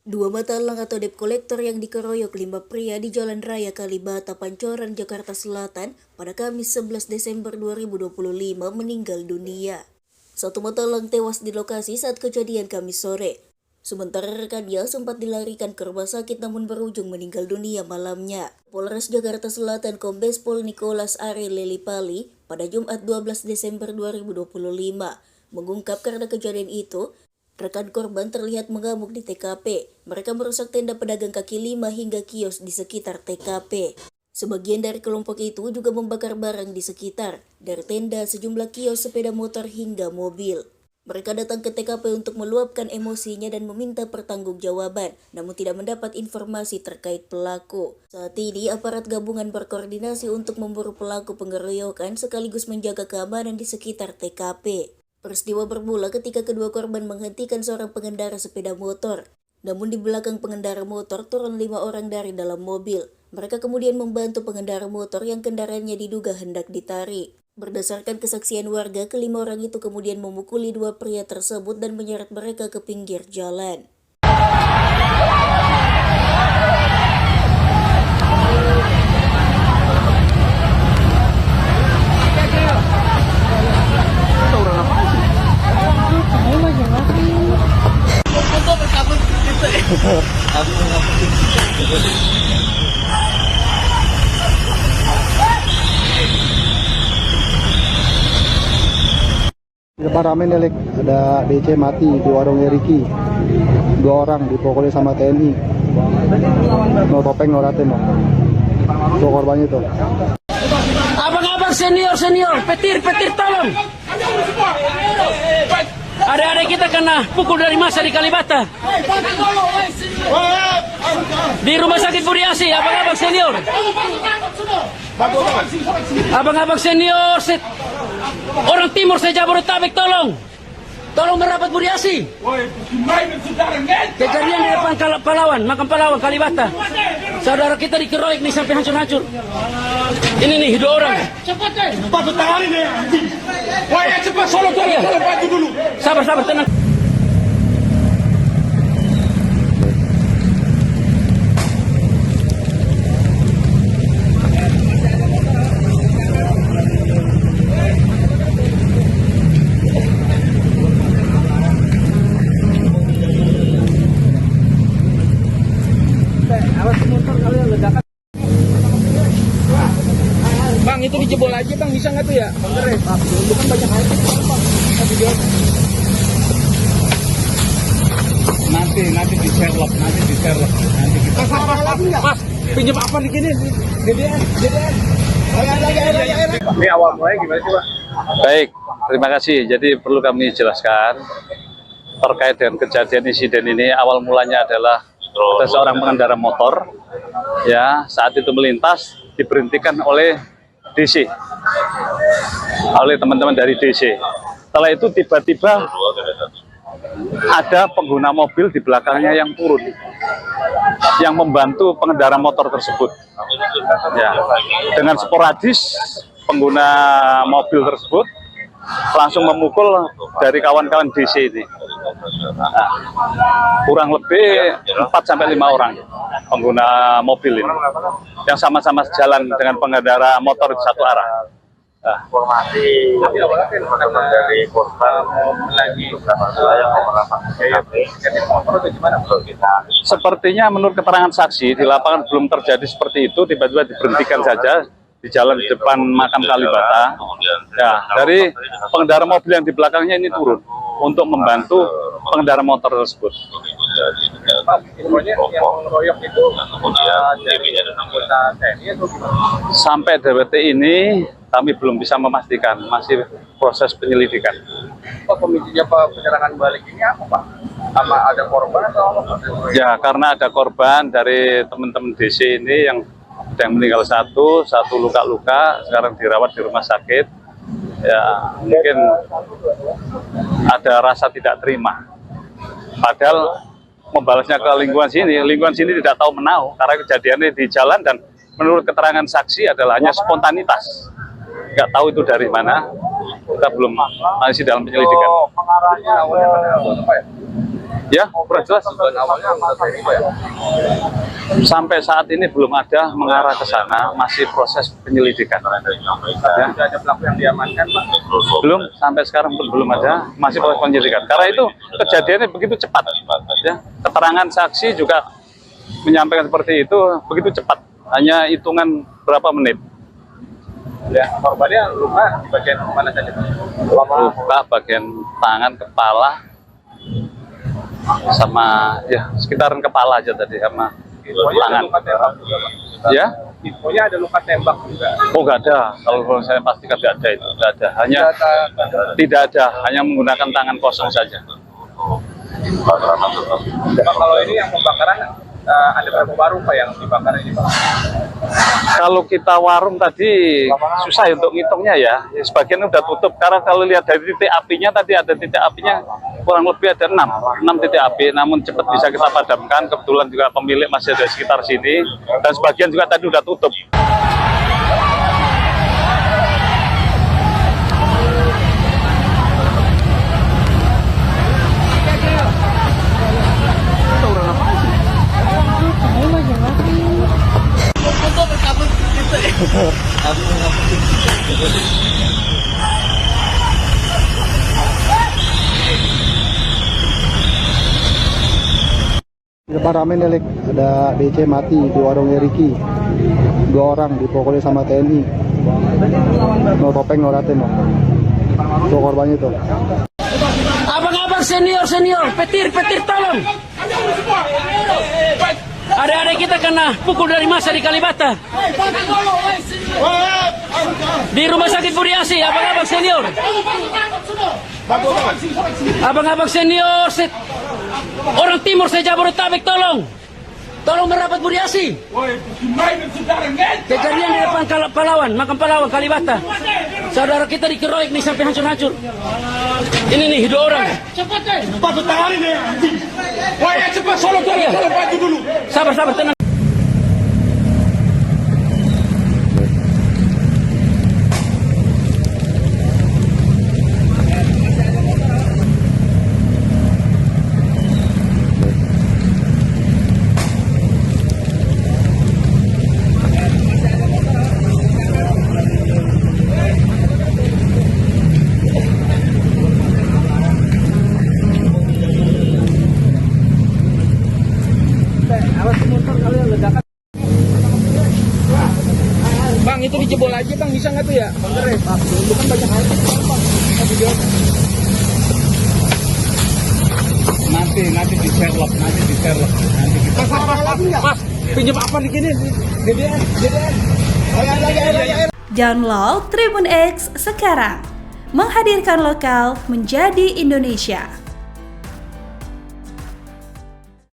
Dua mata elang atau debt collector yang dikeroyok 5 pria di Jalan Raya Kalibata, Pancoran, Jakarta Selatan pada Kamis 11 Desember 2025 meninggal dunia. Satu mata elang tewas di lokasi saat kejadian Kamis sore. Sementara rekannya sempat dilarikan ke rumah sakit namun berujung meninggal dunia malamnya. Polres Jakarta Selatan Kombes Pol Nicholas Are Lelipali pada Jumat 12 Desember 2025 mengungkap karena kejadian itu, rekan korban terlihat mengamuk di TKP. Mereka merusak tenda pedagang kaki lima hingga kios di sekitar TKP. Sebagian dari kelompok itu juga membakar barang di sekitar, dari tenda, sejumlah kios, sepeda motor hingga mobil. Mereka datang ke TKP untuk meluapkan emosinya dan meminta pertanggungjawaban, namun tidak mendapat informasi terkait pelaku. Saat ini, aparat gabungan berkoordinasi untuk memburu pelaku pengeroyokan sekaligus menjaga keamanan di sekitar TKP. Peristiwa bermula ketika kedua korban menghentikan seorang pengendara sepeda motor. Namun di belakang pengendara motor turun 5 orang dari dalam mobil. Mereka kemudian membantu pengendara motor yang kendaraannya diduga hendak ditarik. Berdasarkan kesaksian warga, kelima orang itu kemudian memukuli 2 pria tersebut dan menyeret mereka ke pinggir jalan. Depan rame nih, Lek. Ada DC mati di warungnya Ricky. 2 orang dipukuli sama TNI. No topeng, no raten, no. Tuh korbannya tuh. Abang-abang senior, petir tolong. Ada kita kena pukul dari masa di Kalibata. Di rumah sakit Buriasi, abang-abang senior. Abang-abang senior, orang timur saya Jabodetabek, tolong merapat Buriasi. Kejadian di depan makam pahlawan Kalibata. Saudara kita dikeroyok nih sampai hancur-hancur. Ini nih 2 orang. Cepat tangani deh. Woi, cepat solo baju dulu. Sabar tenang. Bang, itu dijebol aja bang, bisa nggak tuh ya? Itu kan banyak hal. Nanti di Sherlock, nanti kita. Mas, pinjam apa di sini? Gedean. Ini awal mulai gimana sih, Pak? Baik, terima kasih. Jadi perlu kami jelaskan terkait dengan kejadian insiden ini. Awal mulanya adalah ada seorang pengendara motor, ya, saat itu melintas diberhentikan oleh DC, oleh teman-teman dari DC. Setelah itu tiba-tiba ada pengguna mobil di belakangnya yang turun, yang membantu pengendara motor tersebut. Ya, dengan sporadis pengguna mobil tersebut langsung memukul dari kawan-kawan DC ini. Nah, kurang lebih 4-5 orang pengguna mobil ini yang sama-sama jalan dengan pengendara motor di satu arah. Informasi teman-teman dari korban lagi sepertinya menurut keterangan saksi di lapangan belum terjadi seperti itu, tiba-tiba diberhentikan saja di jalan di depan makam Kalibata. Ya, dari pengendara mobil yang di belakangnya ini turun untuk membantu pengendara motor tersebut. Sampai DWT ini kami belum bisa memastikan, masih proses penyelidikan. Pemicunya penyerangan balik ini apa, Pak? Sama ada korban atau apa? Ya, karena ada korban dari teman-teman DC ini yang meninggal satu luka-luka, sekarang dirawat di rumah sakit. Ya, mungkin ada rasa tidak terima. Padahal membalasnya ke lingkungan sini tidak tahu menau karena kejadiannya di jalan dan menurut keterangan saksi adalah hanya spontanitas. Nggak tahu itu dari mana, kita belum, masih dalam penyelidikan. Pengarahnya awalnya apa ya? Ya, kurang jelas. Tujuan awalnya anggota TNI Pak ya? Sampai saat ini belum ada mengarah ke sana, masih proses penyelidikan. Ya. Sudah ada pelaku yang diamankan Pak? Belum, sampai sekarang pun belum ada, masih proses penyelidikan. Karena itu kejadiannya begitu cepat. Ya. Keterangan saksi juga menyampaikan seperti itu begitu cepat, hanya hitungan berapa menit. Ya, korbannya luka di bagian mana saja Pak? Luka bagian tangan, kepala, sama ya sekitaran kepala aja tadi sama Infonya ada tangan. luka tembak juga Pak? Ya, Infonya ada luka tembak juga? oh nggak ada. Kalau saya pastikan nggak ada itu, nggak ada. Hanya tidak ada, hanya menggunakan tangan kosong saja. Pak, kalau ini yang pembakaran ada berapa warung Pak yang dibakar ini Pak? Kalau kita warung tadi susah ya untuk ngitungnya ya. Sebagian udah tutup karena kalau lihat dari titik apinya tadi ada titik apinya kurang lebih ada 6 titik api, namun cepat bisa kita padamkan. Kebetulan juga pemilik masih ada di sekitar sini dan sebagian juga tadi udah tutup. Di depan rame nih, Lek. Ada DC mati di warungnya Ricky. 2 orang dipukuli sama TNI. No topeng, no raten, no. Tuh korbannya tuh. Abang-abang senior, petir tolong. Adik-adik kita kena pukul dari massa di Kalibata. Di rumah sakit Buriasi, abang-abang senior. Abang-abang senior, orang timur saya Jabodetabek, tolong. Tolong merapat Buriasi. Kejadian di depan Pahlawan, makam Pahlawan, Kalibata. Saudara kita dikeroyok nih sampai hancur-hancur. Ini nih, 2 orang. Cepat tangani deh. Woi, cepat Solo baju dulu. Sabar, tenang. Bang, itu dijebol aja Bang, bisa nggak tuh ya? Itu kan banyak hal. Nanti di Sherlock, nanti kita. Mas, pinjam apa di sini? GDN. Download Tribun X sekarang, menghadirkan lokal menjadi Indonesia.